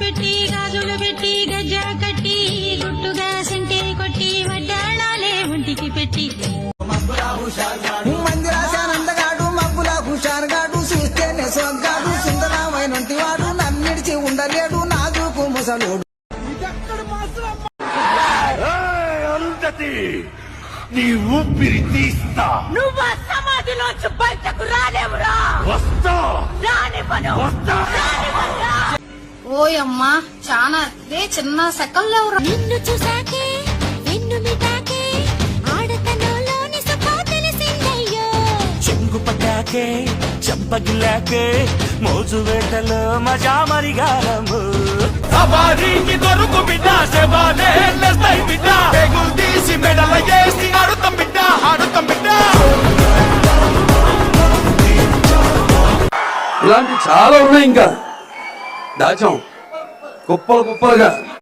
పెట్టి గాజులు పెట్టి గజ్జా కట్టి గుట్టుగా సెంటే కొట్టి వడ్డాణాలే ఒంటికి పెట్టి మందిరాశానందగాడు మబ్బుల హుషారుగాడు చూస్తేనే సొగ్గాడు సుందరమైనటి వాడు నన్నిడిచి ఉండలేడు నాజుకు ముసలోడు. నీ ఊపిరి తీస్తా. నువ్వు సమాధిలోంచి బయటకు రాలేవురా. వస్తా వస్తా. ఓయమ్మా చాలా చిన్న సెకండ్లో నిన్ను చూసాకే నిన్ను మిటాకే ఆడతనంలోని సుఖం తెలిసిందయ్యో. చెంగు పట్టాకే చెంపగిలాకే మోజు వేటలో మజా మరిగారము. సవారీకి దొరుకు బిడ్డ శవాలే లేస్తాయి బిడ్డ. పేగులు తీసి మెడల వేసి ఆడుతాం బిడ్డ ఆడుతాం బిడ్డ. ఇలాంటి చాలా ఉన్నాయి ఇంకా దాచాం కుప్పలు కుప్పలుగా.